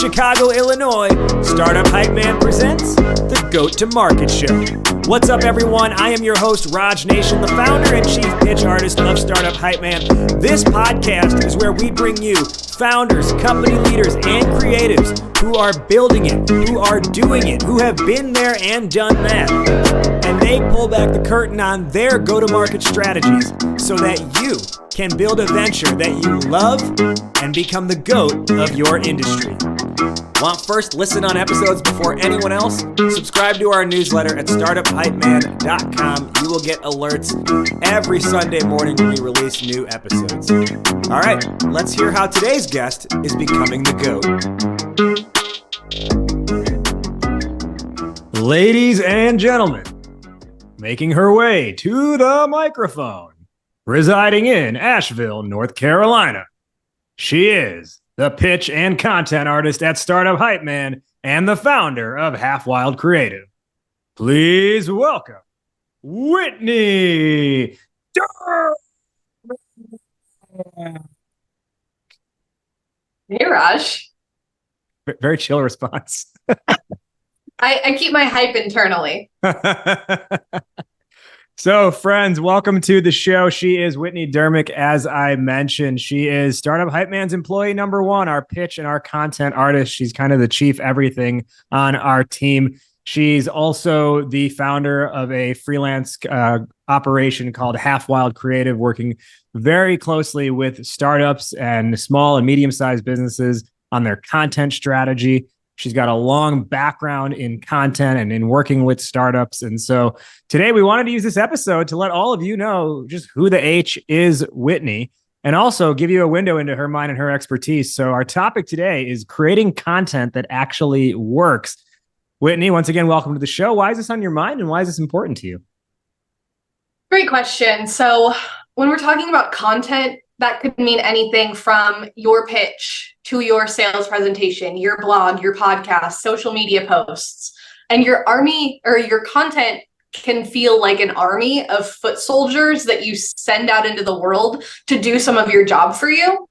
Chicago, Illinois, Startup Hypeman presents the Goat to Market Show. What's up, everyone? I am your host, Raj Nation, the founder and chief pitch artist of Startup Hypeman. This podcast is where we bring you founders, company leaders, and creatives who are building it, who are doing it, who have been there and done that. And they pull back the curtain on their go-to-market strategies so that you can build a venture that you love and become the GOAT of your industry. Want first listen on episodes before anyone else? Subscribe to our newsletter at startuphypeman.com. You will get alerts every Sunday morning when we release new episodes. All right, let's hear how today's guest is becoming the GOAT. Ladies and gentlemen, making her way to the microphone, residing in Asheville, North Carolina, she is the pitch and content artist at Startup Hypeman and the founder of Half Wild Creative. Please welcome Whitney Durmick. Hey, Raj. Very chill response. I keep my hype internally. So, friends, welcome to the show. She is Whitney Durmick, as I mentioned. She is Startup Hypeman's employee number one, our pitch and our content artist. She's kind of the chief everything on our team. She's also the founder of a freelance operation called Half Wild Creative, working very closely with startups and small and medium-sized businesses on their content strategy. She's got a long background in content and in working with startups. And so today we wanted to use this episode to let all of you know just who the H is Whitney, and also give you a window into her mind and her expertise. So our topic today is creating content that actually works. Whitney, once again, welcome to the show. Why is this on your mind and why is this important to you? Great question. So when we're talking about content, that could mean anything from your pitch to your sales presentation, your blog, your podcast, social media posts. And your army or your content can feel like an army of foot soldiers that you send out into the world to do some of your job for you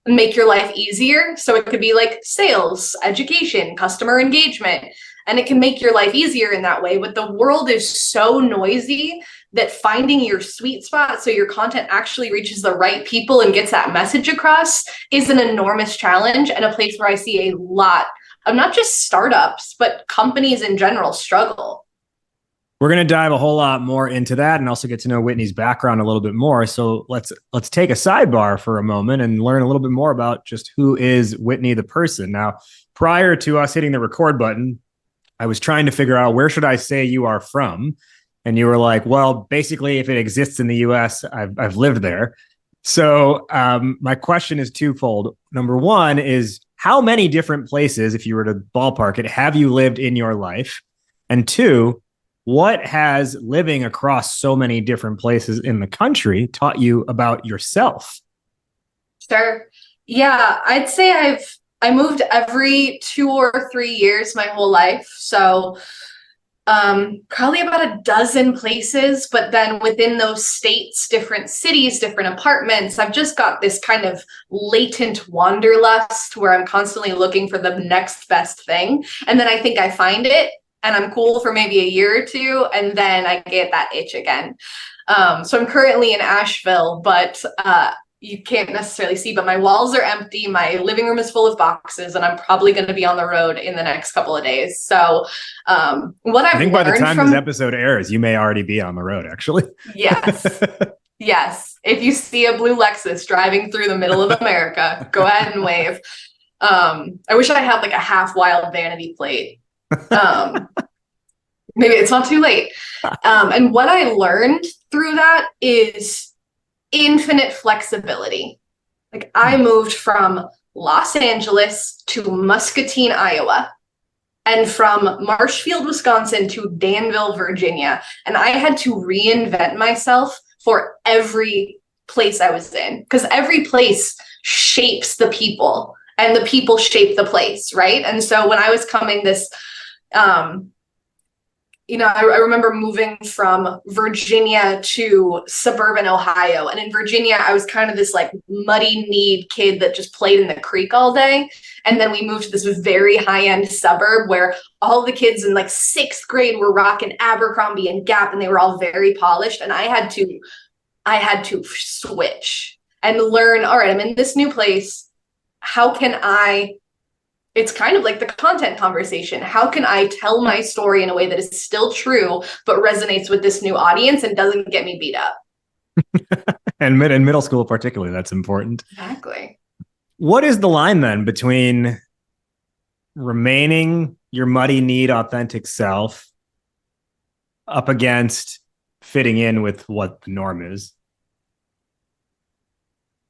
and make your life easier. So it could be like sales, education, customer engagement, and it can make your life easier in that way. But the world is so noisy that finding your sweet spot so your content actually reaches the right people and gets that message across is an enormous challenge, and a place where I see a lot of not just startups, but companies in general struggle. We're going to dive a whole lot more into that and also get to know Whitney's background a little bit more. So let's take a sidebar for a moment and learn a little bit more about just who is Whitney the person. Now, prior to us hitting the record button, I was trying to figure out, where should I say you are from? And you were like, well, basically, if it exists in the US, I've lived there. So my question is twofold. Number one is, how many different places, if you were to ballpark it, have you lived in your life? And two, what has living across so many different places in the country taught you about yourself? Sure. Yeah, I'd say I moved every 2 or 3 years my whole life. So probably about a dozen places, but then within those states, different cities, different apartments, I've just got this kind of latent wanderlust where I'm constantly looking for the next best thing. And then I think I find it and I'm cool for maybe a year or two, and then I get that itch again. So I'm currently in Asheville, but you can't necessarily see, but my walls are empty. My living room is full of boxes, and I'm probably going to be on the road in the next couple of days. So what I think by the time this episode airs, you may already be on the road, actually. Yes. Yes. If you see a blue Lexus driving through the middle of America, go ahead and wave. I wish I had like a Half Wild vanity plate. Maybe it's not too late. And what I learned through that is infinite flexibility. Like, I moved from Los Angeles to Muscatine, Iowa, and from Marshfield, Wisconsin to Danville, Virginia. And I had to reinvent myself for every place I was in, because every place shapes the people and the people shape the place, right? And so when I was coming this I remember moving from Virginia to suburban Ohio. And in Virginia, I was kind of this like muddy-kneed kid that just played in the creek all day. And then we moved to this very high-end suburb where all the kids in like 6th grade were rocking Abercrombie and Gap, and they were all very polished. And I had to switch and learn, all right, I'm in this new place. How can it's kind of like the content conversation. How can I tell my story in a way that is still true, but resonates with this new audience and doesn't get me beat up? And in middle school, particularly, that's important. Exactly. What is the line then between remaining your muddy-kneed, authentic self up against fitting in with what the norm is?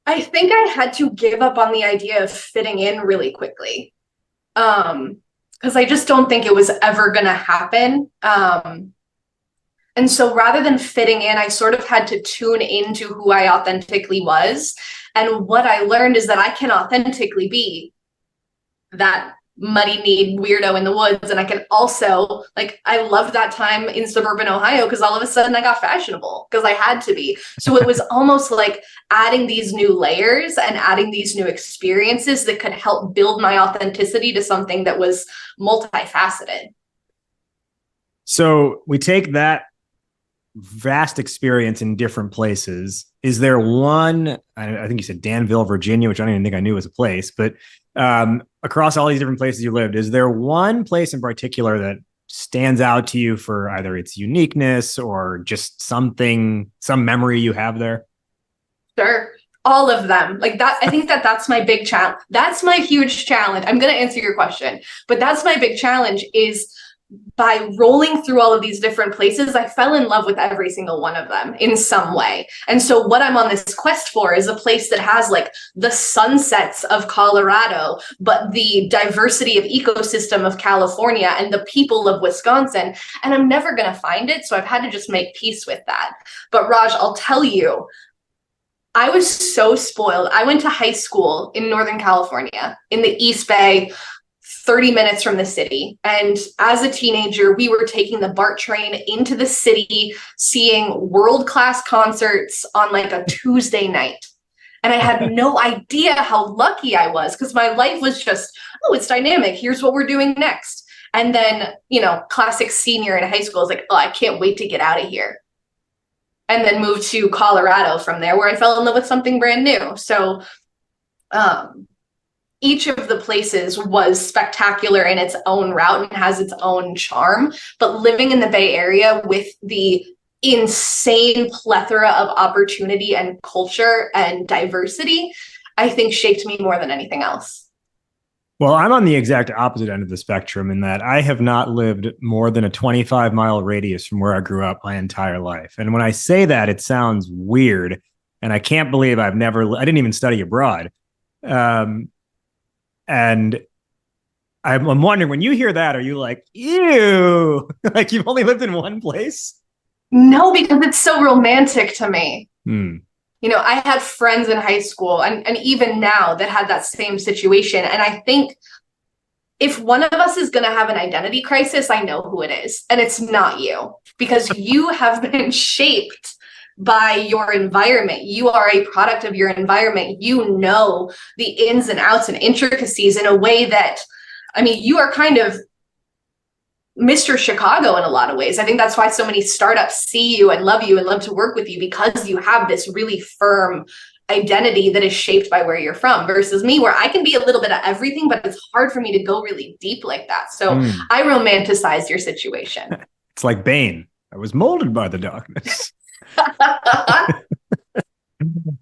I think I had to give up on the idea of fitting in really quickly. Because I just don't think it was ever going to happen. And so rather than fitting in, I sort of had to tune into who I authentically was. And what I learned is that I can authentically be that muddy-kneed weirdo in the woods. And I can also, like, I loved that time in suburban Ohio because all of a sudden I got fashionable because I had to be. So it was almost like adding these new layers and adding these new experiences that could help build my authenticity to something that was multifaceted. So we take that vast experience in different places. Is there one, I think you said Danville, Virginia, which I don't even think I knew was a place, but across all these different places you lived, is there one place in particular that stands out to you for either its uniqueness or just some memory you have there? Sure. All of them. Like that. I think that's my big challenge. That's my huge challenge. I'm going to answer your question, but that's my big challenge is by rolling through all of these different places, I fell in love with every single one of them in some way. And so what I'm on this quest for is a place that has like the sunsets of Colorado, but the diversity of ecosystem of California and the people of Wisconsin. And I'm never going to find it. So I've had to just make peace with that. But Raj, I'll tell you, I was so spoiled. I went to high school in Northern California in the East Bay, 30 minutes from the city. And as a teenager, we were taking the BART train into the city, seeing world-class concerts on like a Tuesday night. And I had no idea how lucky I was because my life was just, oh, it's dynamic. Here's what we're doing next. And then, classic senior in high school is like, oh, I can't wait to get out of here. And then moved to Colorado from there where I fell in love with something brand new. So, each of the places was spectacular in its own route and has its own charm. But living in the Bay Area with the insane plethora of opportunity and culture and diversity, I think shaped me more than anything else. Well, I'm on the exact opposite end of the spectrum in that I have not lived more than a 25-mile radius from where I grew up my entire life. And when I say that, it sounds weird. And I can't believe I didn't even study abroad. And I'm wondering, when you hear that, are you like, ew, like you've only lived in one place? No, because it's so romantic to me. I had friends in high school and even now that had that same situation. And I think if one of us is going to have an identity crisis, I know who it is. And it's not you, because you have been shaped by your environment. You are a product of your environment. You know the ins and outs and intricacies in a way that, you are kind of Mr. Chicago in a lot of ways. I think that's why so many startups see you and love to work with you, because you have this really firm identity that is shaped by where you're from, versus me, where I can be a little bit of everything, but it's hard for me to go really deep like that. So I romanticize your situation. It's like Bane. I was molded by the darkness.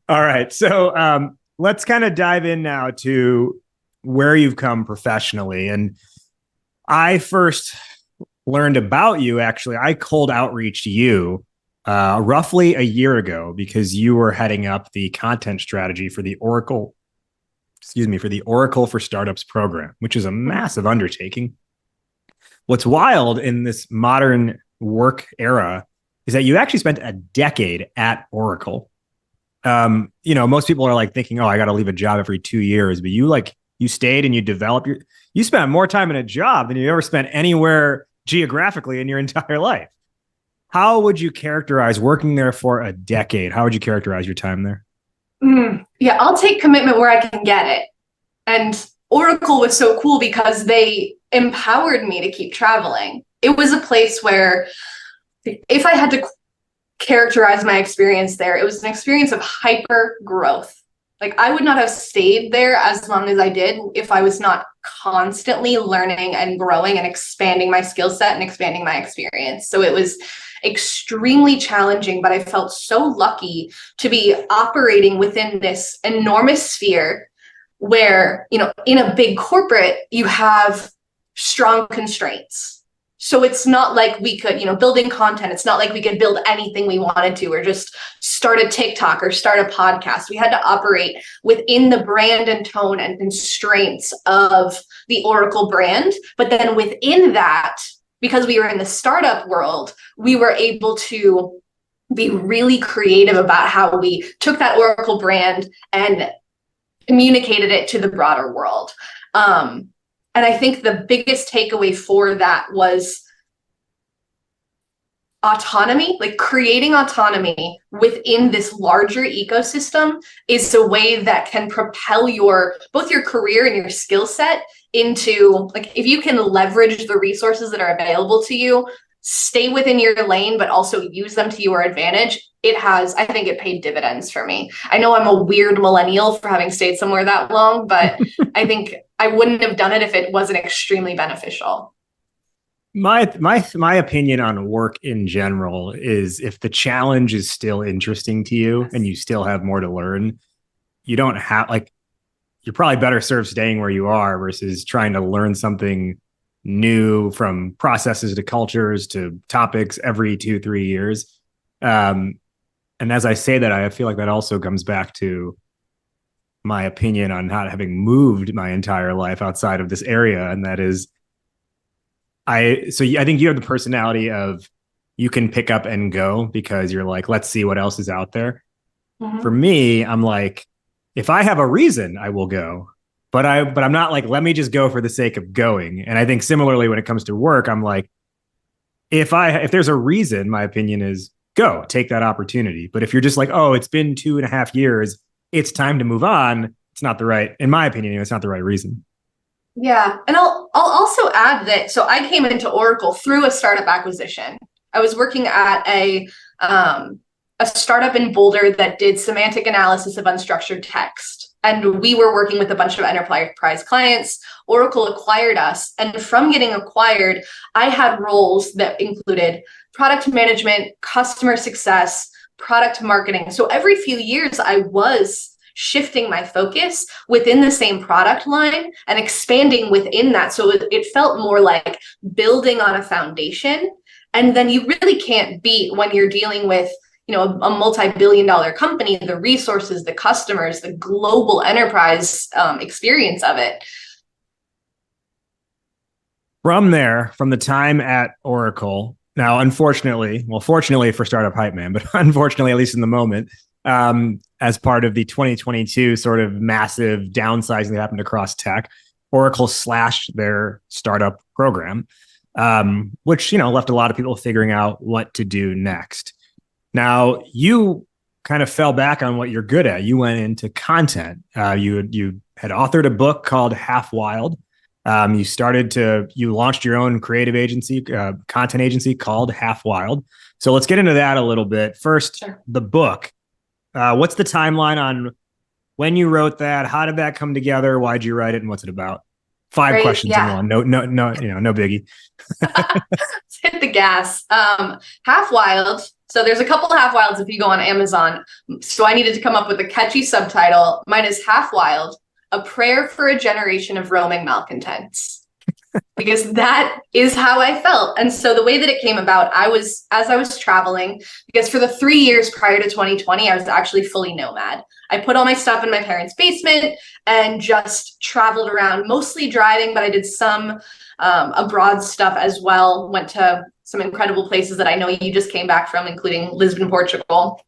All right. So let's kind of dive in now to where you've come professionally. And I first learned about you, actually, I cold outreached you roughly a year ago because you were heading up the content strategy for the Oracle for Startups program, which is a massive undertaking. What's wild in this modern work era is that you actually spent a decade at Oracle. Most people are like thinking, oh, I got to leave a job every 2 years, but you stayed and you developed you spent more time in a job than you ever spent anywhere geographically in your entire life. How would you characterize working there for a decade? How would you characterize your time there? Yeah, I'll take commitment where I can get it. And Oracle was so cool because they empowered me to keep traveling. It was a place where, if I had to characterize my experience there, it was an experience of hyper growth. Like, I would not have stayed there as long as I did if I was not constantly learning and growing and expanding my skill set and expanding my experience. So it was extremely challenging, but I felt so lucky to be operating within this enormous sphere where, in a big corporate, you have strong constraints. So it's not like we could, building content, it's not like we could build anything we wanted to, or just start a TikTok or start a podcast. We had to operate within the brand and tone and constraints of the Oracle brand. But then within that, because we were in the startup world, we were able to be really creative about how we took that Oracle brand and communicated it to the broader world. And I think the biggest takeaway for that was autonomy. Like, creating autonomy within this larger ecosystem is a way that can propel both your career and your skill set into, like, if you can leverage the resources that are available to you, stay within your lane, but also use them to your advantage. I think it paid dividends for me. I know I'm a weird millennial for having stayed somewhere that long, but I think I wouldn't have done it if it wasn't extremely beneficial. My opinion on work in general is, if the challenge is still interesting to you and you still have more to learn, you don't have, like, you're probably better served staying where you are versus trying to learn something new, from processes to cultures to topics every 2-3 years. And as I say that, I feel like that also comes back to my opinion on not having moved my entire life outside of this area. And that is, I think you have the personality of, you can pick up and go because you're like, let's see what else is out there. Mm-hmm. For me, I'm like, if I have a reason, I will go. But I'm not like, let me just go for the sake of going. And I think similarly, when it comes to work, I'm like, if there's a reason, my opinion is, go, take that opportunity. But if you're just like, oh, it's been 2.5 years, it's time to move on, it's not the right, in my opinion, it's not the right reason. Yeah. And I'll also add that, so I came into Oracle through a startup acquisition. I was working at a startup in Boulder that did semantic analysis of unstructured text. And we were working with a bunch of enterprise clients. Oracle acquired us. And from getting acquired, I had roles that included product management, customer success, product marketing. So every few years, I was shifting my focus within the same product line and expanding within that. So it felt more like building on a foundation. And then you really can't beat, when you're dealing with a multi-billion-dollar company, the resources, the customers, the global enterprise experience of it. From the time at Oracle, now, unfortunately, fortunately for Startup Hypeman, but unfortunately, at least in the moment, as part of the 2022 sort of massive downsizing that happened across tech, Oracle slashed their startup program, which, left a lot of people figuring out what to do next. Now, you kind of fell back on what you're good at. You went into content. You had authored a book called Half Wild. You launched your own creative agency, content agency called Half Wild. So let's get into that a little bit. First, sure. The book. What's the timeline on when you wrote that? How did that come together? Why'd you write it? And what's it about? 5 questions in one. No biggie. Let's hit the gas. Half Wild. So there's a couple Half Wilds if you go on Amazon. So I needed to come up with a catchy subtitle. Mine is Half Wild, a prayer for a generation of roaming malcontents. Because that is how I felt. And so the way that it came about, as I was traveling, because for the 3 years prior to 2020, I was actually fully nomad. I put all my stuff in my parents' basement and just traveled around, mostly driving, but I did some abroad stuff as well. Went to some incredible places that I know you just came back from, including Lisbon, Portugal.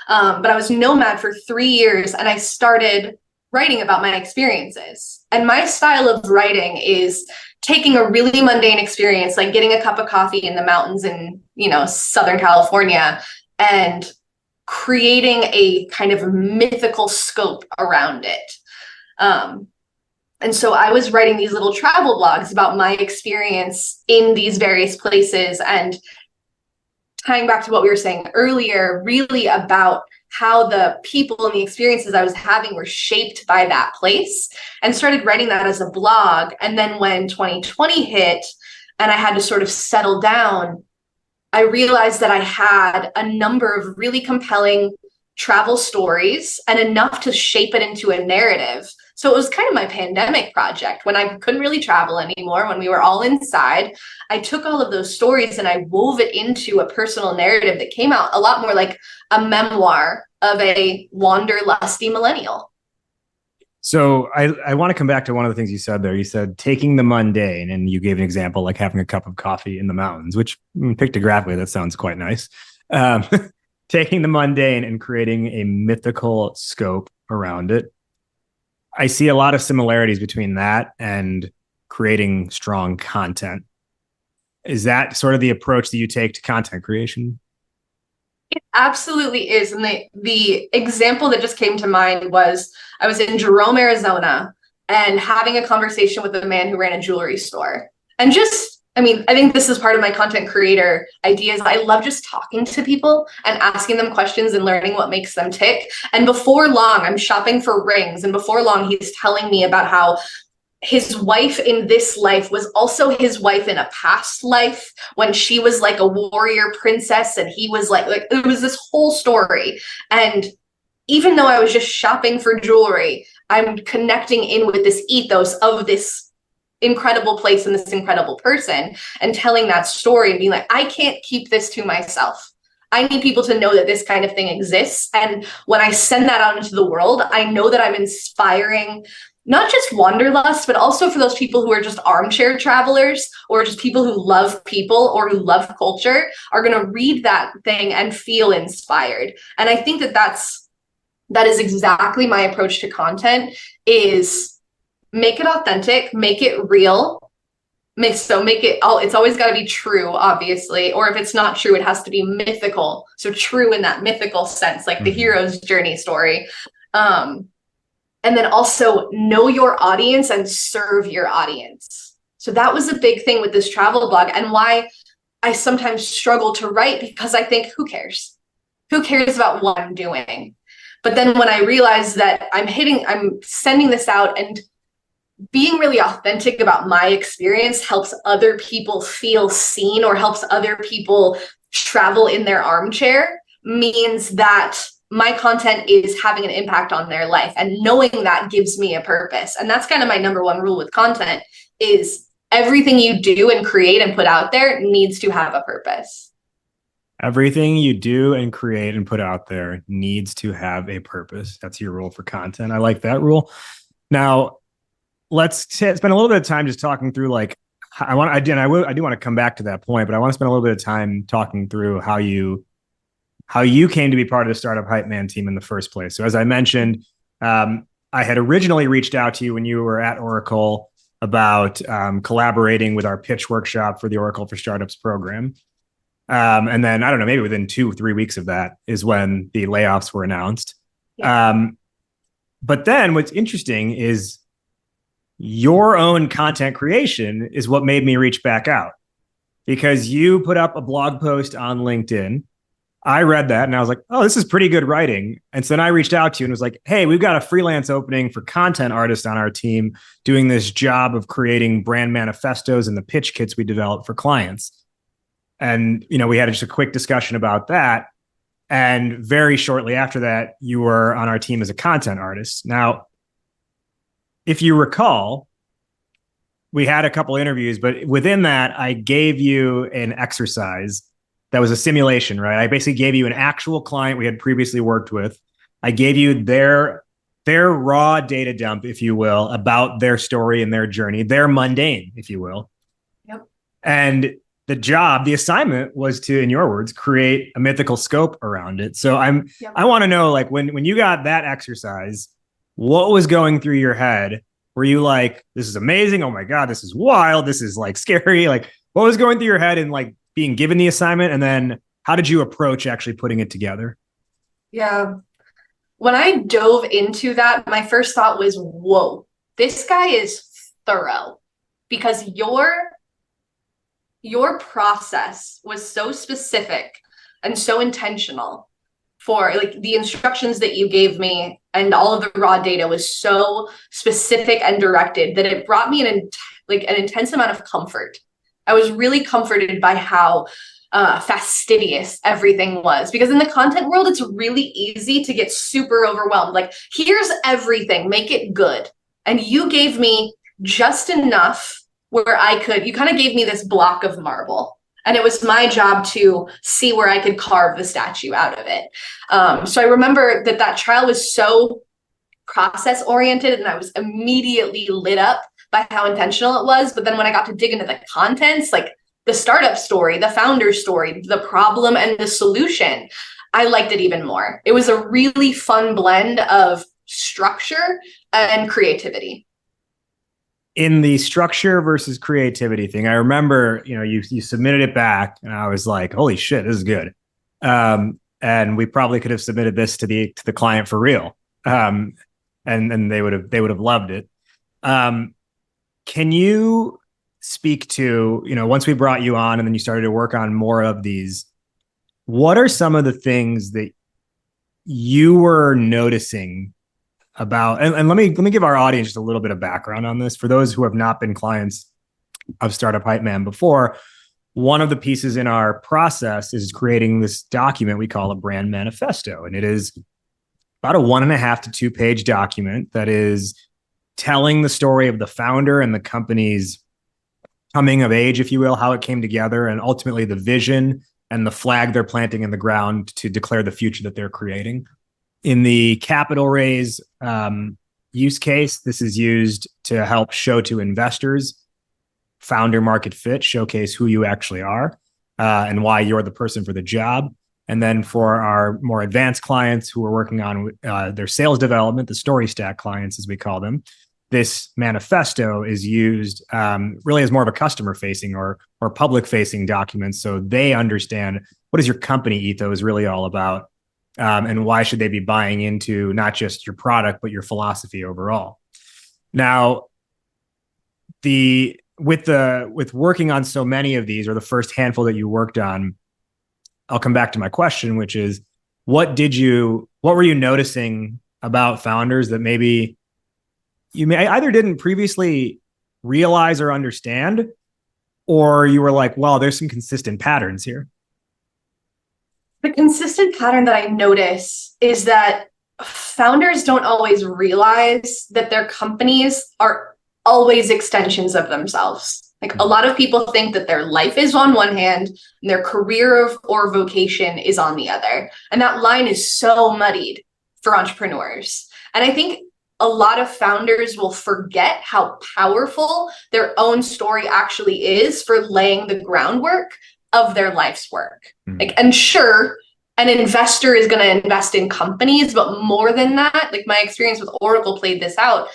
But I was nomad for 3 years, and I started writing about my experiences. And my style of writing is taking a really mundane experience, like getting a cup of coffee in the mountains in, Southern California, and creating a kind of mythical scope around it. And so I was writing these little travel blogs about my experience in these various places, and tying back to what we were saying earlier, really about how the people and the experiences I was having were shaped by that place, and started writing that as a blog. And then when 2020 hit and I had to sort of settle down, I realized that I had a number of really compelling travel stories and enough to shape it into a narrative. So it was kind of my pandemic project when I couldn't really travel anymore, when we were all inside. I took all of those stories and I wove it into a personal narrative that came out a lot more like a memoir of a wanderlusty millennial. So I want to come back to one of the things you said there. You said taking the mundane, and you gave an example like having a cup of coffee in the mountains, which pictographically, that sounds quite nice. Taking the mundane and creating a mythical scope around it. I see a lot of similarities between that and creating strong content. Is that sort of the approach that you take to content creation? It absolutely is. And the example that just came to mind was I was in Jerome, Arizona, and having a conversation with a man who ran a jewelry store. And I think this is part of my content creator ideas. I love just talking to people and asking them questions and learning what makes them tick. And before long, I'm shopping for rings. And before long, he's telling me about how his wife in this life was also his wife in a past life when she was like a warrior princess, and he was like it was this whole story. And even though I was just shopping for jewelry, I'm connecting in with this ethos of this incredible place and this incredible person, and telling that story and being like, I can't keep this to myself. I need people to know that this kind of thing exists. And when I send that out into the world, I know that I'm inspiring not just wanderlust, but also for those people who are just armchair travelers, or just people who love people or who love culture, are going to read that thing and feel inspired. And I think that is exactly my approach to content, is make it authentic, make it real. It's always got to be true, obviously. Or if it's not true, it has to be mythical. So true in that mythical sense, like the hero's journey story. And then also know your audience and serve your audience. So that was a big thing with this travel blog, and why I sometimes struggle to write, because I think, who cares? Who cares about what I'm doing? But then when I realize that I'm sending this out, and being really authentic about my experience helps other people feel seen, or helps other people travel in their armchair, means that my content is having an impact on their life. And knowing that gives me a purpose. And that's kind of my number one rule with content, is everything you do and create and put out there needs to have a purpose. Everything you do and create and put out there needs to have a purpose. That's your rule for content. I like that rule. Now, let's spend a little bit of time just talking through, like, I do want to come back to that point, but I want to spend a little bit of time talking through how you came to be part of the Startup Hypeman team in the first place. So as I mentioned, I had originally reached out to you when you were at Oracle about collaborating with our pitch workshop for the Oracle for Startups program. And then, I don't know, maybe within 2-3 weeks of that is when the layoffs were announced. Yeah. But then what's interesting is your own content creation is what made me reach back out, because you put up a blog post on LinkedIn. I read that and I was like, oh, this is pretty good writing. And so then I reached out to you and was like, hey, we've got a freelance opening for content artists on our team doing this job of creating brand manifestos and the pitch kits we develop for clients. And, we had just a quick discussion about that. And very shortly after that, you were on our team as a content artist. Now, if you recall, we had a couple interviews, but within that, I gave you an exercise that was a simulation, right? I basically gave you an actual client we had previously worked with. I gave you their raw data dump, if you will, about their story and their journey, their mundane, if you will. Yep. And the assignment was to, in your words, create a mythical scope around it. So I want to know, like, when you got that exercise, What was going through your head? Were you like, this is amazing? Oh my God, this is wild. This is like scary. Like, what was going through your head in like being given the assignment? And then how did you approach actually putting it together? Yeah. When I dove into that, my first thought was, whoa, this guy is thorough because your process was so specific and so intentional for like the instructions that you gave me, and all of the raw data was so specific and directed that it brought me an intense amount of comfort. I was really comforted by how fastidious everything was, because in the content world, it's really easy to get super overwhelmed. Like, here's everything, make it good. And you gave me just enough where you kind of gave me this block of marble, and it was my job to see where I could carve the statue out of it. So I remember that trial was so process oriented, and I was immediately lit up by how intentional it was. But then when I got to dig into the contents, like the startup story, the founder story, the problem and the solution, I liked it even more. It was a really fun blend of structure and creativity. In the structure versus creativity thing, I remember, you submitted it back and I was like, holy shit, this is good. And we probably could have submitted this to the client for real. And they would have loved it. Can you speak to, once we brought you on and then you started to work on more of these, what are some of the things that you were noticing about, and let me give our audience just a little bit of background on this for those who have not been clients of Startup Hypeman before. One of the pieces in our process is creating this document we call a brand manifesto, and it is about a 1.5 to 2 page document that is telling the story of the founder and the company's coming of age, if you will, how it came together, and ultimately the vision and the flag they're planting in the ground to declare the future that they're creating. In the capital raise use case, this is used to help show to investors founder market fit, showcase who you actually are and why you're the person for the job. And then for our more advanced clients who are working on their sales development, the story stack clients, as we call them, this manifesto is used really as more of a customer facing or public facing document. So they understand what is your company ethos really all about. And why should they be buying into not just your product, but your philosophy overall? Now, with working on so many of these, or the first handful that you worked on, I'll come back to my question, which is, what were you noticing about founders that maybe you may either didn't previously realize or understand, or you were like, wow, there's some consistent patterns here? The consistent pattern that I notice is that founders don't always realize that their companies are always extensions of themselves. Like, a lot of people think that their life is on one hand and their career or vocation is on the other. And that line is so muddied for entrepreneurs. And I think a lot of founders will forget how powerful their own story actually is for laying the groundwork of their life's work. And sure, an investor is going to invest in companies, but more than that, like my experience with Oracle played this out,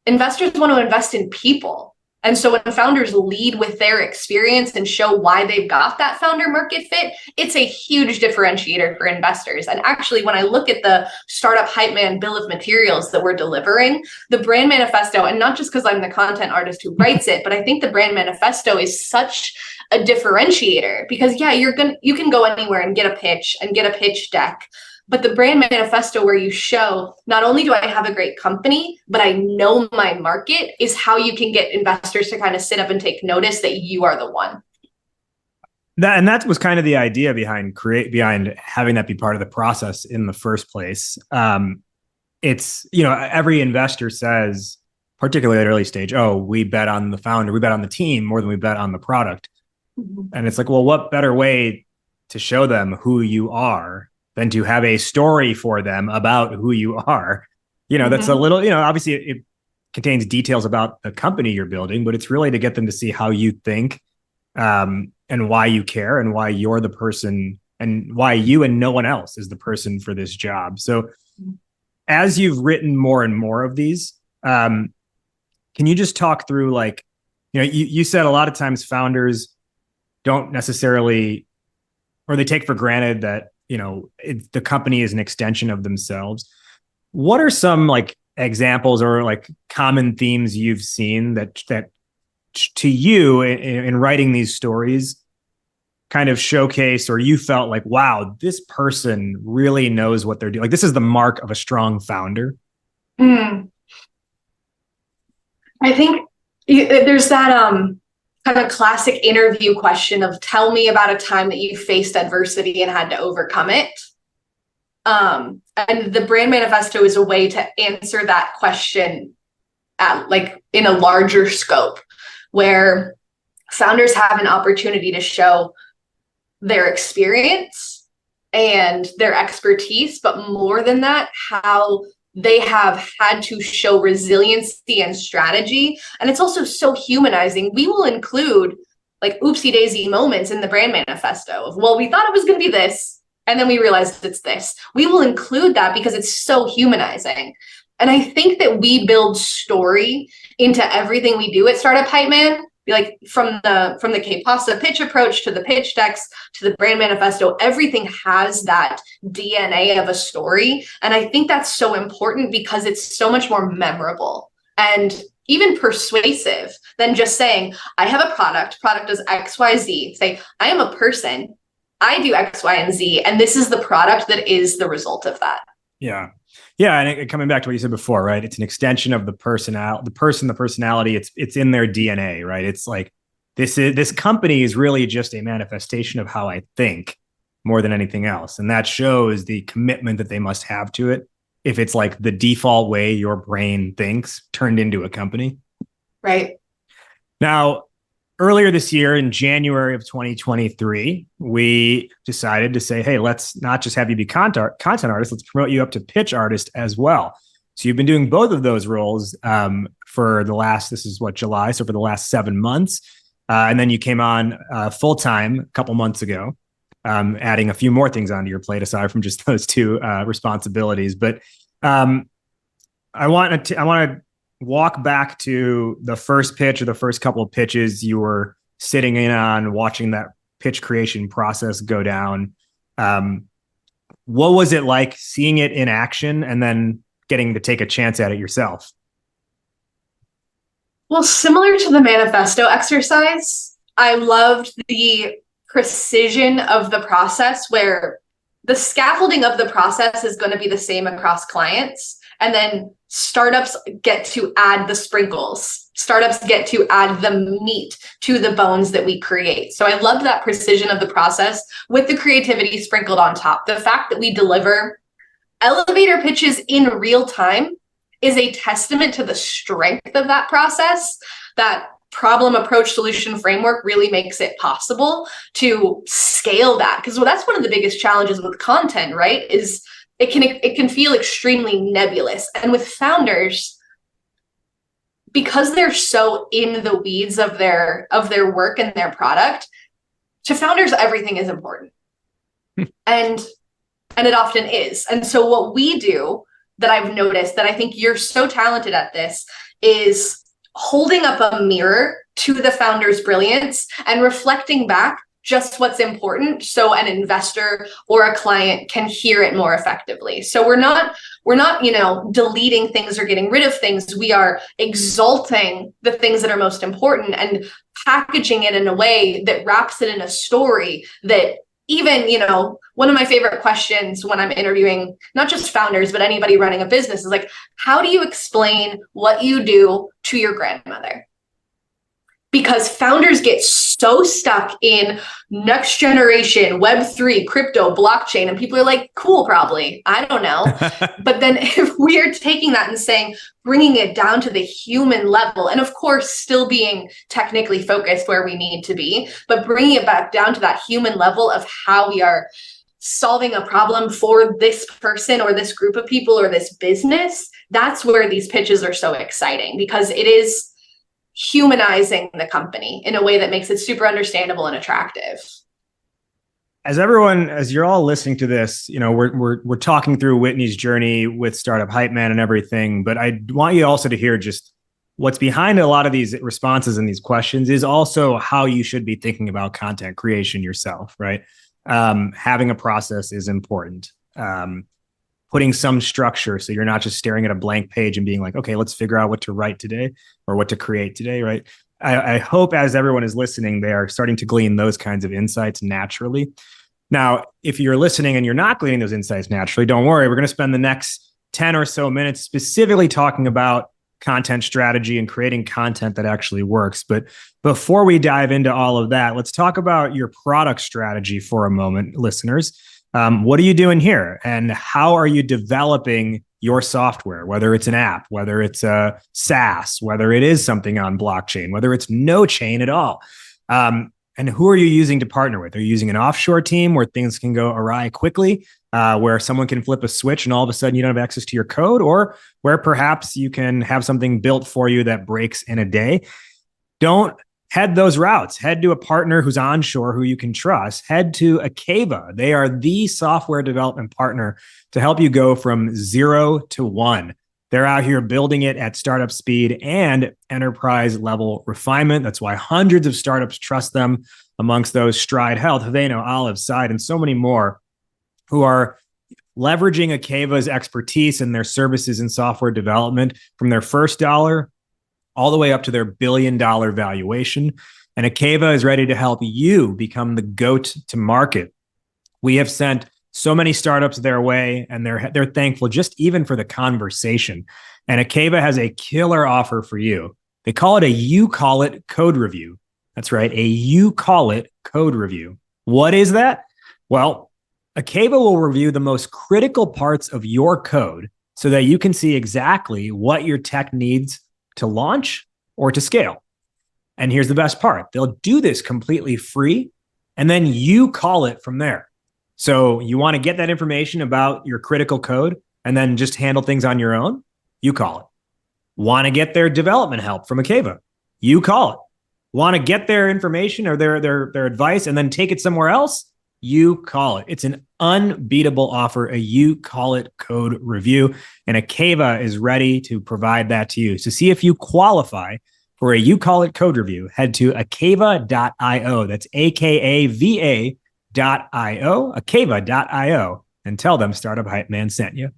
investors want to invest in people. And so when founders lead with their experience and show why they've got that founder market fit, it's a huge differentiator for investors. And actually, when I look at the Startup Hypeman bill of materials that we're delivering, the brand manifesto, and not just because I'm the content artist who writes it, but I think the brand manifesto is such a differentiator because you can go anywhere and get a pitch deck. But the brand manifesto, where you show not only do I have a great company, but I know my market, is how you can get investors to kind of sit up and take notice that you are the one. That was kind of the idea behind having that be part of the process in the first place. It's, every investor says, particularly at early stage, oh, we bet on the founder, we bet on the team more than we bet on the product. Mm-hmm. And it's like, well, what better way to show them who you are than to have a story for them about who you are? That's a little, obviously it contains details about the company you're building, but it's really to get them to see how you think and why you care and why you're the person and why you and no one else is the person for this job. So as you've written more and more of these, can you just talk through, like, you said a lot of times founders don't necessarily, or they take for granted that, the company is an extension of themselves. What are some like examples or like common themes you've seen that to you in writing these stories kind of showcase, or you felt like, wow, this person really knows what they're doing? Like, this is the mark of a strong founder. I think there's that kind of classic interview question of, tell me about a time that you faced adversity and had to overcome it. And the brand manifesto is a way to answer that question like in a larger scope, where founders have an opportunity to show their experience and their expertise, but more than that, how they have had to show resiliency and strategy. And it's also so humanizing. We will include like oopsie daisy moments in the brand manifesto of, well, we thought it was going to be this, and then we realized it's this. We will include that because it's so humanizing. And I think that we build story into everything we do at Startup Hypeman. Like from the K-Pasta pitch approach to the pitch decks to the brand manifesto, everything has that DNA of a story. And I think that's so important because it's so much more memorable and even persuasive than just saying, I have a product does X, Y, Z. Say, I am a person, I do X, Y, and Z, and this is the product that is the result of that. Yeah. Yeah. And coming back to what you said before, right? It's an extension of the personality. It's in their DNA, right? It's like, this company is really just a manifestation of how I think more than anything else. And that shows the commitment that they must have to it. If it's like the default way your brain thinks turned into a company. Right. Now, earlier this year in January of 2023, we decided to say, hey, let's not just have you be content artist, let's promote you up to pitch artist as well. So you've been doing both of those roles for the last, this is what, July, so for the last 7 months. And then you came on full-time a couple months ago, adding a few more things onto your plate aside from just those two responsibilities. But I want to walk back to the first pitch or the first couple of pitches you were sitting in on, watching that pitch creation process go down. What was it like seeing it in action and then getting to take a chance at it yourself? Well, similar to the manifesto exercise, I loved the precision of the process, where the scaffolding of the process is going to be the same across clients. And then startups get to add the sprinkles. Startups get to add the meat to the bones that we create. So I love that precision of the process with the creativity sprinkled on top. The fact that we deliver elevator pitches in real time is a testament to the strength of that process. That problem approach solution framework really makes it possible to scale that. Because that's one of the biggest challenges with content, right? Is it can feel extremely nebulous. And with founders, because they're so in the weeds of their work and their product, to founders, everything is important. and it often is. And so what we do that I've noticed that I think you're so talented at this is holding up a mirror to the founder's brilliance and reflecting back just what's important so an investor or a client can hear it more effectively. So we're not, deleting things or getting rid of things. We are exalting the things that are most important and packaging it in a way that wraps it in a story that even, one of my favorite questions when I'm interviewing not just founders, but anybody running a business is like, how do you explain what you do to your grandmother? Because founders get so stuck in next generation, Web3, crypto, blockchain, and people are like, cool, probably. I don't know. But then if we are taking that and saying, bringing it down to the human level, and of course, still being technically focused where we need to be, but bringing it back down to that human level of how we are solving a problem for this person or this group of people or this business, that's where these pitches are so exciting, because it is humanizing the company in a way that makes it super understandable and attractive. as you're all listening to this, we're talking through Whitney's journey with Startup Hypeman and everything, but I want you also to hear just what's behind a lot of these responses and these questions is also how you should be thinking about content creation yourself, right? Having a process is important. Putting some structure so you're not just staring at a blank page and being like, okay, let's figure out what to write today or what to create today, right? I hope as everyone is listening, they are starting to glean those kinds of insights naturally. Now, if you're listening and you're not gleaning those insights naturally, don't worry. We're going to spend the next 10 or so minutes specifically talking about content strategy and creating content that actually works. But before we dive into all of that, let's talk about your product strategy for a moment, listeners. What are you doing here? And how are you developing your software, whether it's an app, whether it's a SaaS, whether it is something on blockchain, whether it's no chain at all? And who are you using to partner with? Are you using an offshore team where things can go awry quickly, where someone can flip a switch and all of a sudden you don't have access to your code, or where perhaps you can have something built for you that breaks in a day? Don't head those routes. Head to a partner who's onshore who you can trust. Head to Akeva. They are the software development partner to help you go from 0 to 1. They're out here building it at startup speed and enterprise level refinement. That's why hundreds of startups trust them, amongst those Stride Health, Haveno, Olive, Side, and so many more who are leveraging Akeva's expertise and their services in software development from their first dollar all the way up to their $1 billion valuation. And Akeva is ready to help you become the GOAT to market. We have sent so many startups their way, and they're thankful just even for the conversation. And Akeva has a killer offer for you. They call it a You Call It code review. That's right, a You Call It code review. What is that? Well, Akeva will review the most critical parts of your code so that you can see exactly what your tech needs to launch or to scale. And here's the best part. They'll do this completely free, and then you call it from there. So you want to get that information about your critical code and then just handle things on your own? You call it. Want to get their development help from Akeva? You call it. Want to get their information or their advice and then take it somewhere else? You call it. It's an unbeatable offer, a You Call It code review, and Akeva is ready to provide that to you. So see if you qualify for a You Call It code review. Head to akeva.io. That's AKAVA.io, akeva.io, and tell them Startup Hype Man sent you.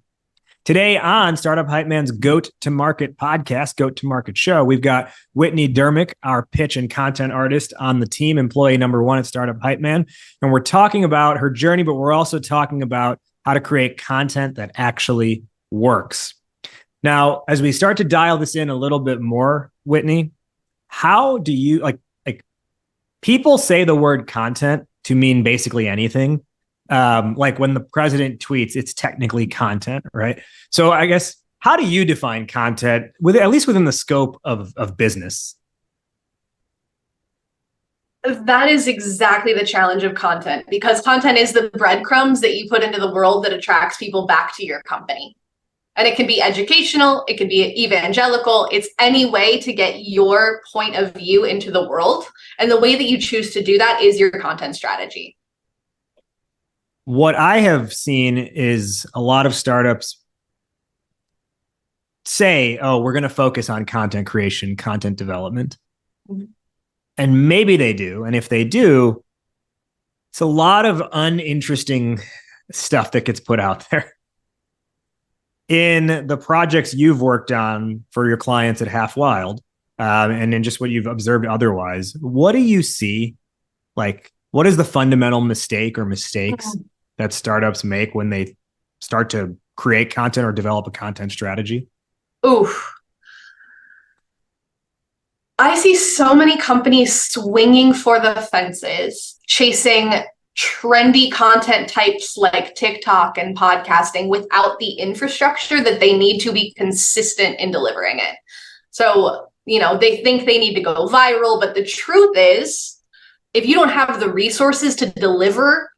Today on Startup Hype Man's Goat to Market podcast, Goat to Market show, we've got Whitney Durmick, our pitch and content artist on the team, employee number 1 at Startup Hype Man. And we're talking about her journey, but we're also talking about how to create content that actually works. Now, as we start to dial this in a little bit more, Whitney, how do you like people say the word content to mean basically anything. Like when the president tweets, it's technically content, right? So I guess, how do you define content, at least within the scope of business? That is exactly the challenge of content, because content is the breadcrumbs that you put into the world that attracts people back to your company. And it can be educational, it can be evangelical, it's any way to get your point of view into the world. And the way that you choose to do that is your content strategy. What I have seen is a lot of startups say, oh, we're going to focus on content creation, content development. Mm-hmm. And maybe they do. And if they do, it's a lot of uninteresting stuff that gets put out there. In the projects you've worked on for your clients at Half Wild, and in just what you've observed otherwise, what do you see? Like, what is the fundamental mistake or mistakes that startups make when they start to create content or develop a content strategy? Oof. I see so many companies swinging for the fences, chasing trendy content types like TikTok and podcasting without the infrastructure that they need to be consistent in delivering it. So, they think they need to go viral, but the truth is, if you don't have the resources to deliver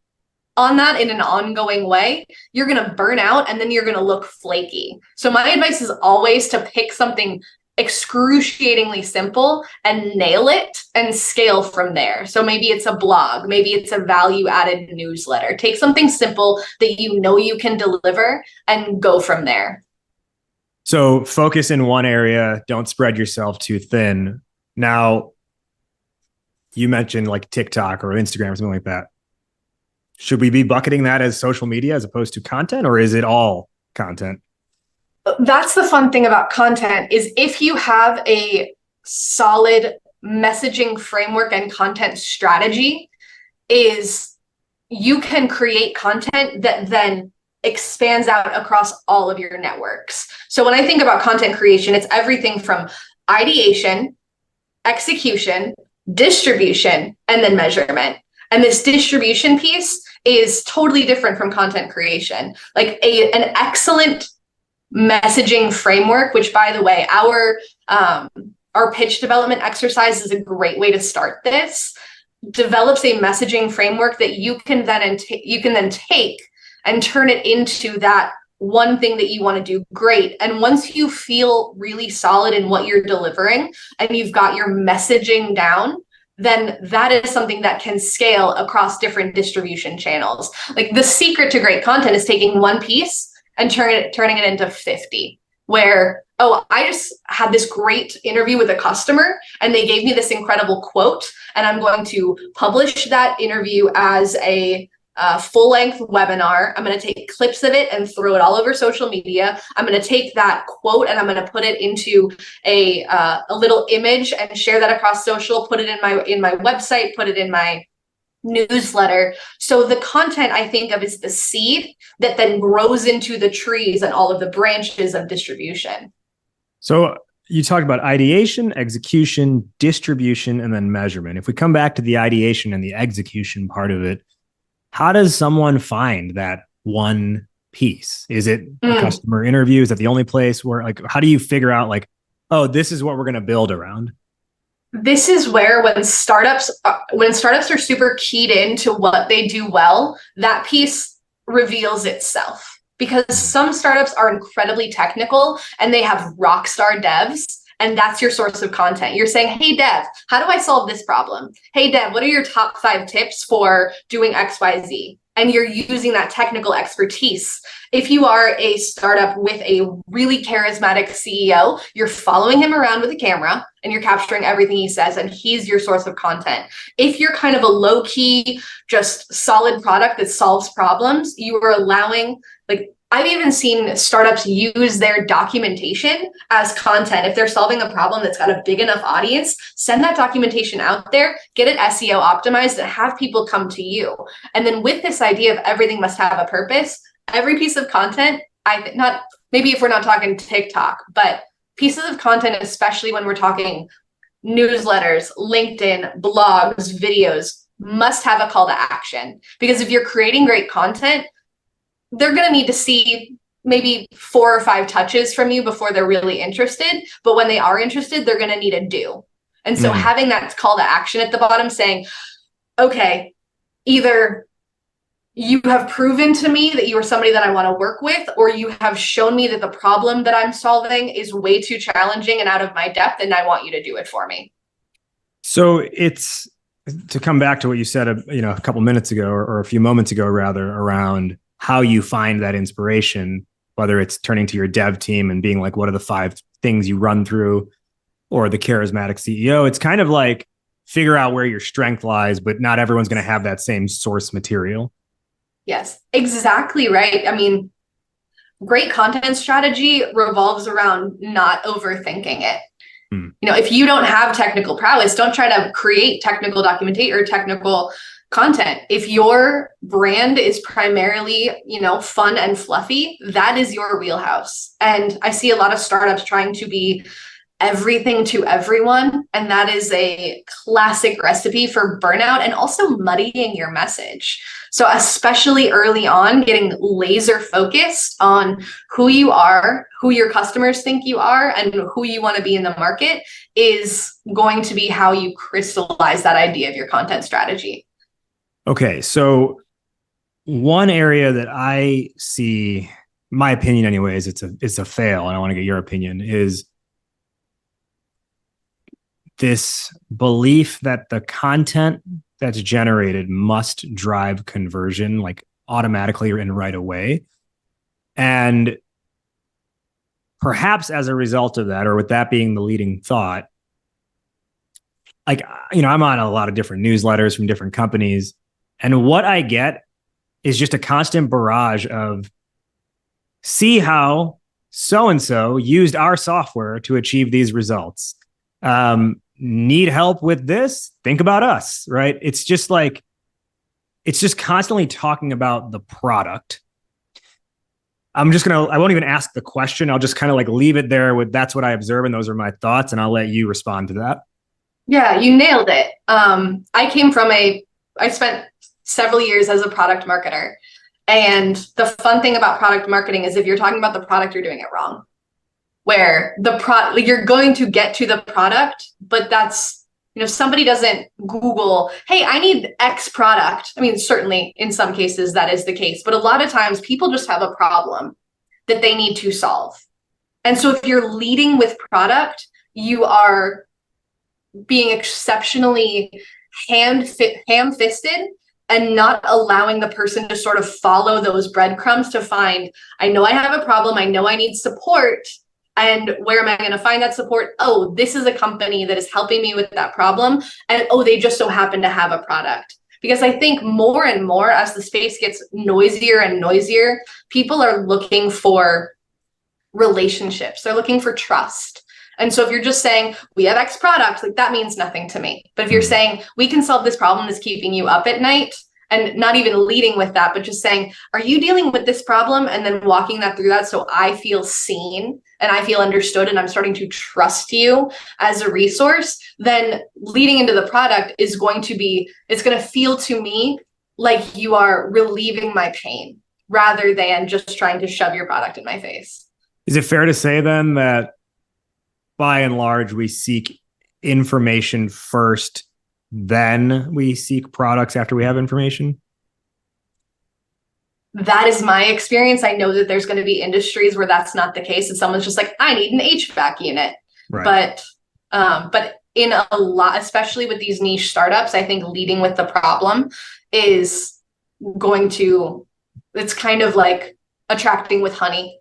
on that in an ongoing way, you're going to burn out and then you're going to look flaky. So my advice is always to pick something excruciatingly simple and nail it and scale from there. So maybe it's a blog, maybe it's a value-added newsletter. Take something simple that you know you can deliver and go from there. So focus in one area, don't spread yourself too thin. Now, you mentioned like TikTok or Instagram or something like that. Should we be bucketing that as social media as opposed to content, or is it all content? That's the fun thing about content is if you have a solid messaging framework and content strategy, is you can create content that then expands out across all of your networks. So when I think about content creation, it's everything from ideation, execution, distribution, and then measurement. And this distribution piece is totally different from content creation. Like an excellent messaging framework, which by the way, our pitch development exercise is a great way to start this, develops a messaging framework that you can then take and turn it into that one thing that you want to do great. And once you feel really solid in what you're delivering and you've got your messaging down, then that is something that can scale across different distribution channels. Like the secret to great content is taking one piece and turning it into 50, where, oh, I just had this great interview with a customer and they gave me this incredible quote, and I'm going to publish that interview as a full-length webinar. I'm going to take clips of it and throw it all over social media. I'm going to take that quote and I'm going to put it into a little image and share that across social, put it in my website, put it in my newsletter. So the content I think of is the seed that then grows into the trees and all of the branches of distribution. So you talked about ideation, execution, distribution, and then measurement. If we come back to the ideation and the execution part of it, how does someone find that one piece? Is it a customer interview? Is that the only place where, like, how do you figure out, like, oh, this is what we're going to build around? This is where when startups are super keyed into what they do well, that piece reveals itself. Because some startups are incredibly technical and they have rock star devs, and that's your source of content. You're saying, hey, Dev, how do I solve this problem? Hey, Dev, what are your top 5 tips for doing XYZ? And you're using that technical expertise. If you are a startup with a really charismatic CEO, you're following him around with a camera and you're capturing everything he says, and he's your source of content. If you're kind of a low-key, just solid product that solves problems, you are allowing, like, I've even seen startups use their documentation as content. If they're solving a problem that's got a big enough audience, send that documentation out there, get it SEO optimized, and have people come to you. And then with this idea of everything must have a purpose, every piece of content, maybe if we're not talking TikTok, but pieces of content, especially when we're talking newsletters, LinkedIn, blogs, videos, must have a call to action. Because if you're creating great content, they're going to need to see maybe 4 or 5 touches from you before they're really interested. But when they are interested, they're going to need a do. And so having that call to action at the bottom saying, okay, either you have proven to me that you are somebody that I want to work with, or you have shown me that the problem that I'm solving is way too challenging and out of my depth, and I want you to do it for me. So it's, to come back to what you said, a couple minutes ago, or a few moments ago, rather, around how you find that inspiration, whether it's turning to your dev team and being like, what are the 5 things you run through, or the charismatic CEO. It's kind of like figure out where your strength lies, but not everyone's going to have that same source material. Yes, exactly right. I mean, great content strategy revolves around not overthinking it. If you don't have technical prowess, don't try to create technical documentation or technical content. If your brand is primarily, fun and fluffy, that is your wheelhouse. And I see a lot of startups trying to be everything to everyone. And that is a classic recipe for burnout and also muddying your message. So especially early on, getting laser focused on who you are, who your customers think you are, and who you want to be in the market is going to be how you crystallize that idea of your content strategy. Okay, so one area that I see, my opinion anyways, it's a fail, and I want to get your opinion, is this belief that the content that's generated must drive conversion like automatically and right away. And perhaps as a result of that, or with that being the leading thought, like, I'm on a lot of different newsletters from different companies. And what I get is just a constant barrage of, see how so-and-so used our software to achieve these results. Need help with this? Think about us, right? It's just constantly talking about the product. I won't even ask the question. I'll just kind of like leave it there with, that's what I observe and those are my thoughts, and I'll let you respond to that. Yeah, you nailed it. I spent several years as a product marketer. And the fun thing about product marketing is if you're talking about the product, you're doing it wrong. Where you're going to get to the product, but that's, somebody doesn't Google, hey, I need X product. I mean, certainly in some cases that is the case, but a lot of times people just have a problem that they need to solve. And so if you're leading with product, you are being exceptionally ham-fisted and not allowing the person to sort of follow those breadcrumbs to find, I know I have a problem, I know I need support, and where am I going to find that support? Oh, this is a company that is helping me with that problem, and oh, they just so happen to have a product. Because I think more and more as the space gets noisier and noisier, people are looking for relationships, they're looking for trust. And so if you're just saying, we have X product, like that means nothing to me. But if you're saying, we can solve this problem that's keeping you up at night, and not even leading with that, but just saying, are you dealing with this problem? And then walking that through that so I feel seen and I feel understood and I'm starting to trust you as a resource, then leading into the product is going to feel to me like you are relieving my pain rather than just trying to shove your product in my face. Is it fair to say then that by and large, we seek information first, then we seek products after we have information? That is my experience. I know that there's going to be industries where that's not the case. And someone's just like, I need an HVAC unit. Right. But in a lot, especially with these niche startups, I think leading with the problem is it's kind of like attracting with honey.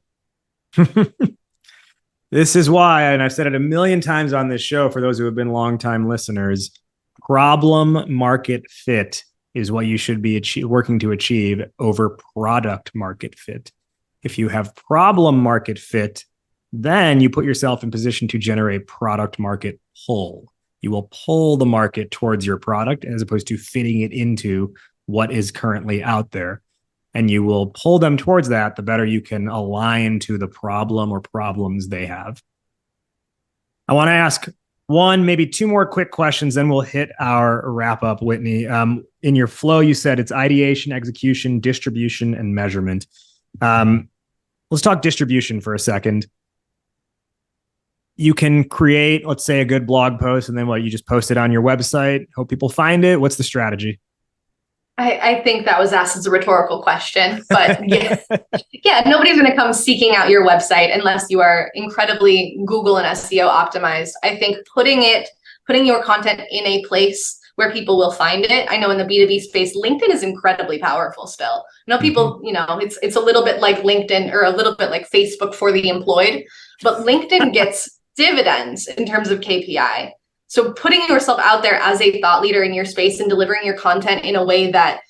This is why, and I've said it a million times on this show for those who have been longtime listeners, problem market fit is what you should be working to achieve over product market fit. If you have problem market fit, then you put yourself in position to generate product market pull. You will pull the market towards your product as opposed to fitting it into what is currently out there. And you will pull them towards that, the better you can align to the problem or problems they have. I want to ask one, maybe two more quick questions, then we'll hit our wrap up, Whitney. In your flow, you said it's ideation, execution, distribution, and measurement. Let's talk distribution for a second. You can create, let's say, a good blog post, and then you just post it on your website, hope people find it. What's the strategy? I think that was asked as a rhetorical question, but yeah, nobody's going to come seeking out your website unless you are incredibly Google and SEO optimized. I think putting your content in a place where people will find it. I know in the B2B space, LinkedIn is incredibly powerful still. I know people, it's a little bit like LinkedIn or a little bit like Facebook for the employed, but LinkedIn gets dividends in terms of KPI. So putting yourself out there as a thought leader in your space and delivering your content in a way that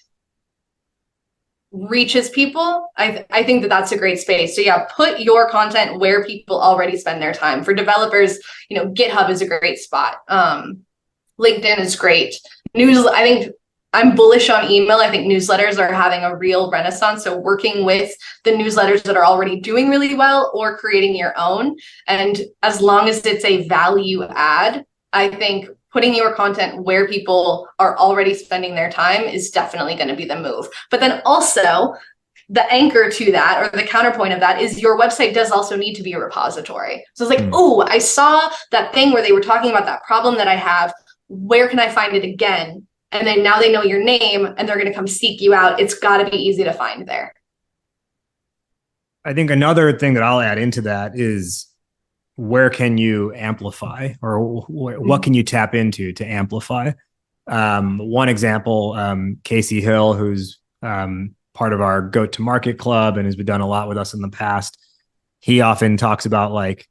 reaches people, I think that that's a great space. So yeah, put your content where people already spend their time. For developers, GitHub is a great spot. LinkedIn is great. I think I'm bullish on email. I think newsletters are having a real renaissance. So working with the newsletters that are already doing really well or creating your own. And as long as it's a value add, I think putting your content where people are already spending their time is definitely going to be the move. But then also the anchor to that, or the counterpoint of that, is your website does also need to be a repository. So it's like, oh, I saw that thing where they were talking about that problem that I have. Where can I find it again? And then now they know your name and they're going to come seek you out. It's got to be easy to find there. I think another thing that I'll add into that is where can you amplify, or what can you tap into to amplify? One example, Casey Hill, who's part of our go-to-market club and has been done a lot with us in the past. He often talks about like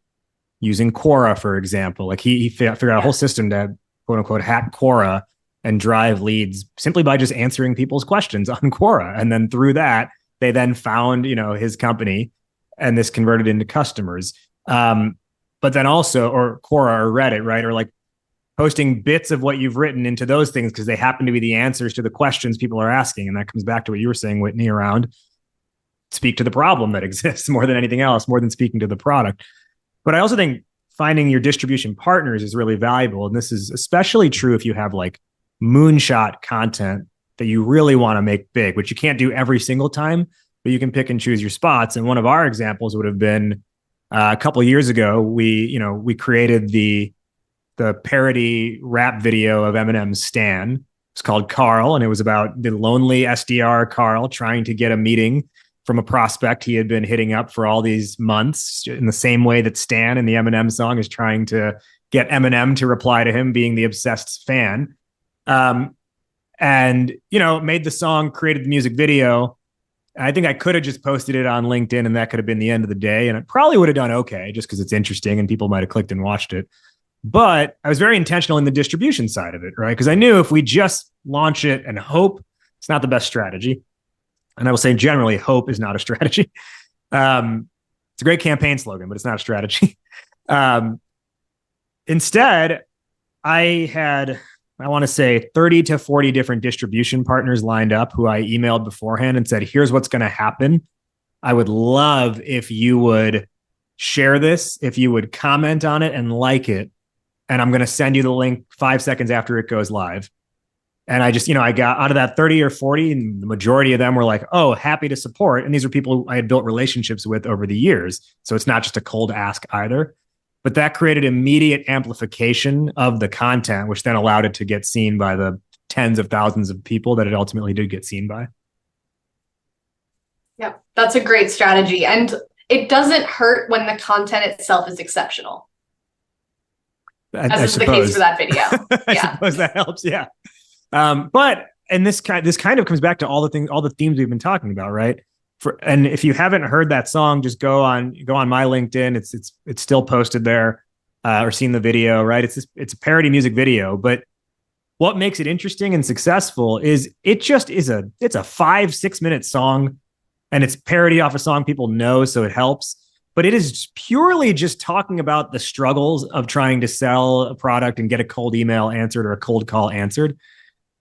using Quora, for example. Like he figured out a whole system to quote unquote hack Quora and drive leads simply by just answering people's questions on Quora. And then through that, they then found, his company, and this converted into customers. But then also, or Quora or Reddit, right? Or like posting bits of what you've written into those things because they happen to be the answers to the questions people are asking. And that comes back to what you were saying, Whitney, around speak to the problem that exists more than anything else, more than speaking to the product. But I also think finding your distribution partners is really valuable. And this is especially true if you have like moonshot content that you really want to make big, which you can't do every single time, but you can pick and choose your spots. And one of our examples would have been a couple of years ago, we created the parody rap video of Eminem's Stan. It's called Carl, and it was about the lonely SDR Carl trying to get a meeting from a prospect he had been hitting up for all these months, in the same way that Stan in the Eminem song is trying to get Eminem to reply to him, being the obsessed fan. And made the song, created the music video. I think I could have just posted it on LinkedIn and that could have been the end of the day. And it probably would have done okay just because it's interesting and people might have clicked and watched it. But I was very intentional in the distribution side of it, right? Because I knew if we just launch it and hope, it's not the best strategy. And I will say generally, hope is not a strategy. It's a great campaign slogan, but it's not a strategy. Instead, I had, I want to say 30 to 40 different distribution partners lined up who I emailed beforehand and said, here's what's going to happen. I would love if you would share this, if you would comment on it and like it. And I'm going to send you the link 5 seconds after it goes live. And I just, I got out of that 30 or 40, and the majority of them were like, oh, happy to support. And these are people I had built relationships with over the years. So it's not just a cold ask either. But that created immediate amplification of the content, which then allowed it to get seen by the tens of thousands of people that it ultimately did get seen by. Yep, that's a great strategy. And it doesn't hurt when the content itself is exceptional. As is the case for that video. I suppose that helps. Yeah. But this kind of comes back to all the themes we've been talking about, right? And if you haven't heard that song, just go on my LinkedIn. It's still posted there, or seen the video, right? It's a parody music video, but what makes it interesting and successful is it's a 5-6 minute song, and it's parody off a song people know, so it helps. But it is purely just talking about the struggles of trying to sell a product and get a cold email answered or a cold call answered.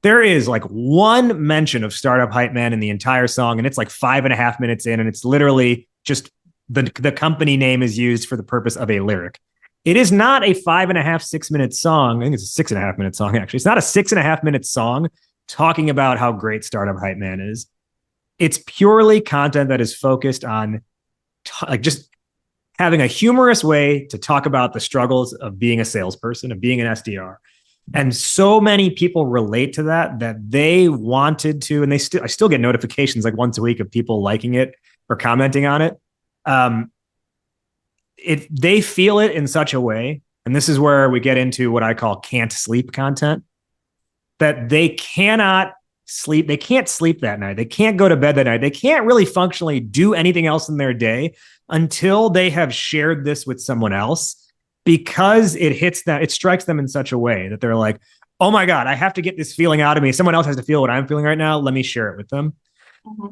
There is like one mention of Startup Hypeman in the entire song, and it's like 5.5 minutes in, and it's literally just the company name is used for the purpose of a lyric. It is not a 5.5-6 minute song. I think it's a 6.5 minute song, actually. It's not a 6.5 minute song talking about how great Startup Hypeman is. It's purely content that is focused on just having a humorous way to talk about the struggles of being a salesperson, of being an SDR. And so many people relate to that they wanted to, and I still get notifications like once a week of people liking it or commenting on it. They feel it in such a way, and this is where we get into what I call can't sleep content, that they cannot sleep. They can't sleep that night. They can't go to bed that night. They can't really functionally do anything else in their day until they have shared this with someone else, because it strikes them in such a way that they're like, oh my God, I have to get this feeling out of me. Someone else has to feel what I'm feeling right now. Let me share it with them. Mm-hmm.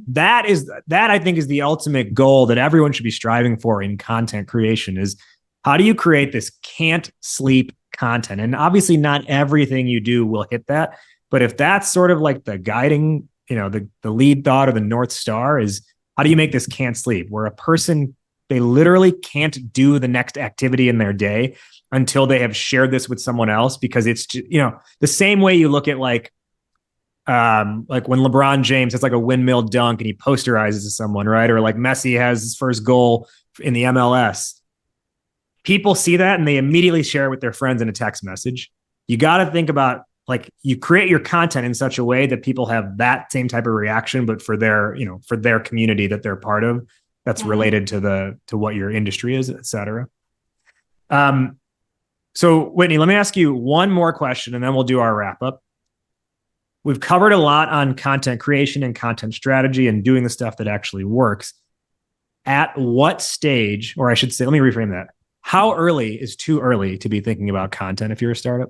That I think is the ultimate goal that everyone should be striving for in content creation, is how do you create this can't sleep content? And obviously not everything you do will hit that. But if that's sort of like the guiding, the lead thought or the North Star is, how do you make this can't sleep, where a person, they literally can't do the next activity in their day until they have shared this with someone else? Because it's, the same way you look at like when LeBron James has like a windmill dunk and he posterizes to someone, right? Or like Messi has his first goal in the MLS. People see that and they immediately share it with their friends in a text message. You got to think about, like, you create your content in such a way that people have that same type of reaction, but for their community that they're part of, that's related to what your industry is, et cetera. So Whitney, let me ask you one more question and then we'll do our wrap up. We've covered a lot on content creation and content strategy and doing the stuff that actually works. At what stage, or I should say, let me reframe that. How early is too early to be thinking about content if you're a startup?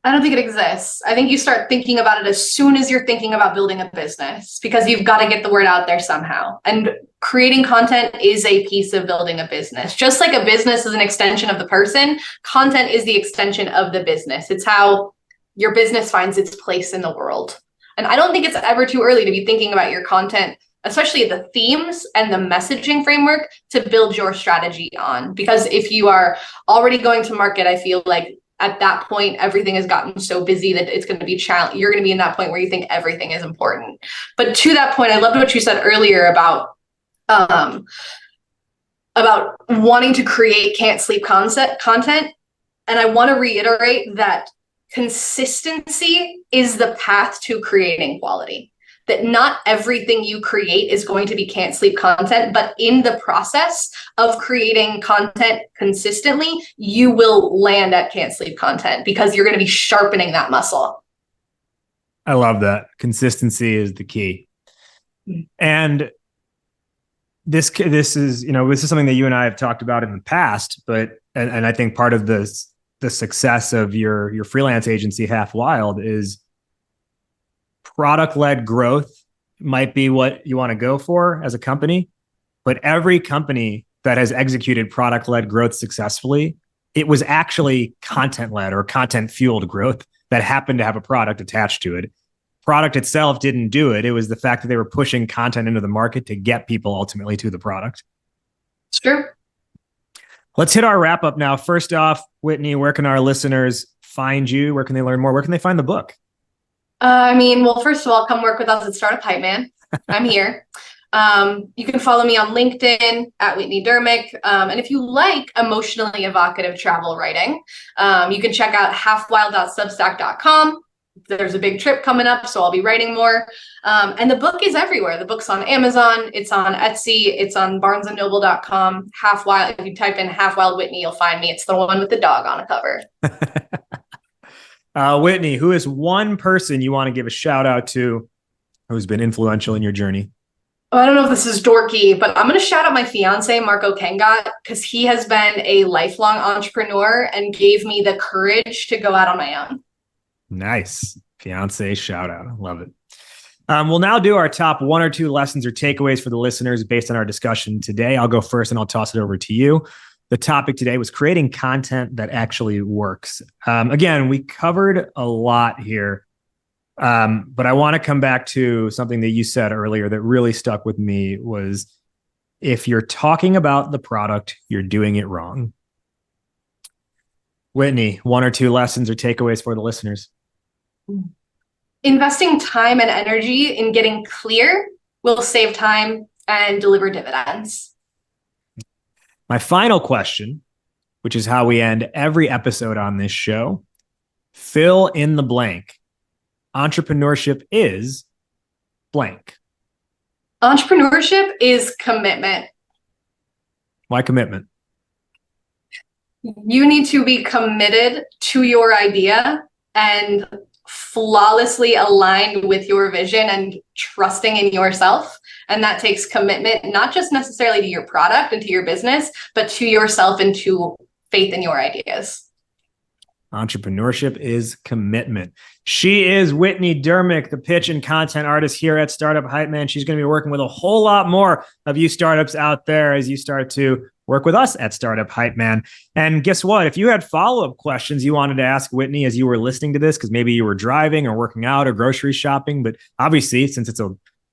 I don't think it exists. I think you start thinking about it as soon as you're thinking about building a business, because you've got to get the word out there somehow. And creating content is a piece of building a business. Just like a business is an extension of the person, content is the extension of the business. It's how your business finds its place in the world. And I don't think it's ever too early to be thinking about your content, especially the themes and the messaging framework to build your strategy on. Because if you are already going to market, I feel like at that point, everything has gotten so busy that it's going to be challenging. You're going to be in that point where you think everything is important. But to that point, I loved what you said earlier about wanting to create can't sleep content. And I want to reiterate that consistency is the path to creating quality. That not everything you create is going to be can't sleep content, but in the process of creating content consistently, you will land at can't sleep content because you're going to be sharpening that muscle. I love that. Consistency is the key. And this is something that you and I have talked about in the past, but and I think part of the success of your freelance agency Half Wild is product-led growth might be what you want to go for as a company, but every company that has executed product-led growth successfully, it was actually content-led or content-fueled growth that happened to have a product attached to it. Product itself didn't do it. It was the fact that they were pushing content into the market to get people ultimately to the product. It's true. Let's hit our wrap up now. First off, Whitney, where can our listeners find you? Where can they learn more? Where can they find the book? First of all, come work with us at Startup Hypeman. I'm here. You can follow me on LinkedIn at Whitney Durmick. And if you like emotionally evocative travel writing, you can check out halfwild.substack.com. There's a big trip coming up, so I'll be writing more. And the book is everywhere. The book's on Amazon. It's on Etsy. It's on barnesandnoble.com. Half Wild. If you type in Half Wild Whitney, you'll find me. It's the one with the dog on the cover. Whitney, who is one person you want to give a shout out to who's been influential in your journey? I don't know if this is dorky, but I'm going to shout out my fiance, Marco Kengat, because he has been a lifelong entrepreneur and gave me the courage to go out on my own. Nice. Fiance shout out. I love it. We'll now do our top one or two lessons or takeaways for the listeners based on our discussion today. I'll go first and I'll toss it over to you. The topic today was creating content that actually works. Again, we covered a lot here, but I want to come back to something that you said earlier that really stuck with me was if you're talking about the product, you're doing it wrong. Whitney, one or two lessons or takeaways for the listeners. Investing time and energy in getting clear will save time and deliver dividends. My final question, which is how we end every episode on this show, fill in the blank. Entrepreneurship is blank. Entrepreneurship is commitment. Why commitment? You need to be committed to your idea and flawlessly aligned with your vision and trusting in yourself. And that takes commitment, not just necessarily to your product and to your business, but to yourself and to faith in your ideas. Entrepreneurship is commitment. She is Whitney Durmick, the pitch and content artist here at Startup Hypeman. She's going to be working with a whole lot more of you startups out there as you start to work with us at Startup Hypeman. And guess what? If you had follow-up questions you wanted to ask Whitney as you were listening to this, because maybe you were driving or working out or grocery shopping, but obviously since it's a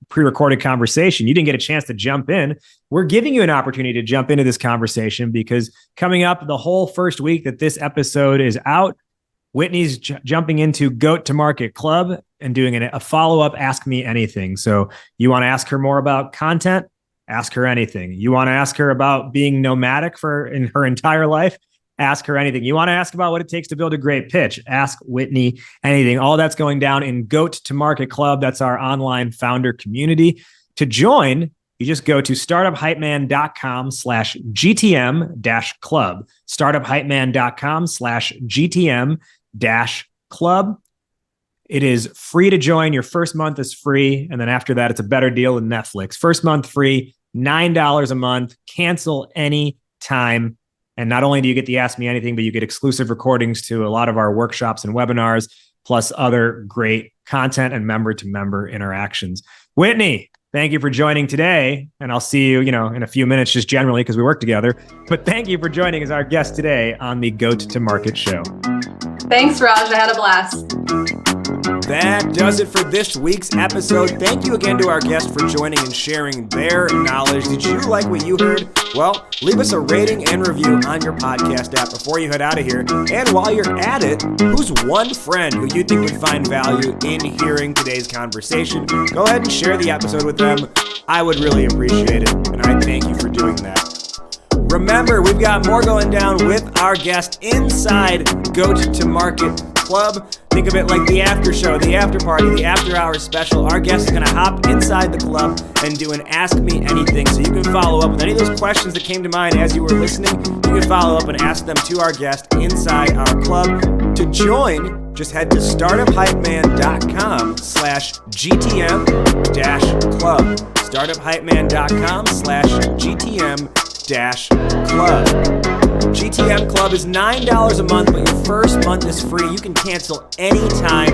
pre-recorded conversation, you didn't get a chance to jump in. We're giving you an opportunity to jump into this conversation because coming up the whole first week that this episode is out, Whitney's jumping into Goat to Market Club and doing a follow-up Ask Me Anything. So you want to ask her more about content? Ask her anything. You want to ask her about being nomadic in her entire life? Ask her anything. You want to ask about what it takes to build a great pitch? Ask Whitney anything. All that's going down in Goat to Market Club. That's our online founder community. To join, you just go to startuphypeman.com/GTM-club, startuphypeman.com/GTM-club. It is free to join. Your first month is free. And then after that, it's a better deal than Netflix. First month free, $9 a month. Cancel any time. And not only do you get the Ask Me Anything, but you get exclusive recordings to a lot of our workshops and webinars, plus other great content and member-to-member interactions. Whitney, thank you for joining today. And I'll see you, in a few minutes, just generally because we work together. But thank you for joining as our guest today on the Goat to Market show. Thanks, Raj. I had a blast. That does it for this week's episode. Thank you again to our guests for joining and sharing their knowledge. Did you like what you heard? Well, leave us a rating and review on your podcast app before you head out of here. And while you're at it, who's one friend who you think would find value in hearing today's conversation? Go ahead and share the episode with them. I would really appreciate it, and I thank you for doing that. Remember, we've got more going down with our guest inside Goat to Market Club. Think of it like the after show, the after party, the after hours special. Our guest is going to hop inside the club and do an Ask Me Anything. So you can follow up with any of those questions that came to mind as you were listening. You can follow up and ask them to our guest inside our club. To join, just head to startuphypeman.com/GTM-club. startuphypeman.com/GTM-club. GTM Club is $9 a month, but your first month is free. You can cancel anytime,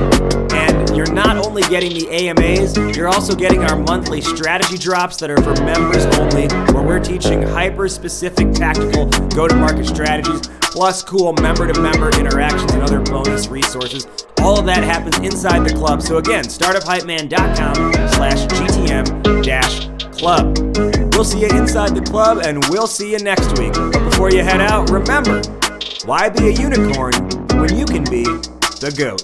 and you're not only getting the AMAs, you're also getting our monthly strategy drops that are for members only, where we're teaching hyper-specific tactical go-to-market strategies, plus cool member-to-member interactions and other bonus resources. All of that happens inside the club. So again, startuphypeman.com/GTM-club. We'll see you inside the club, and we'll see you next week. But before you head out, remember, why be a unicorn when you can be the GOAT?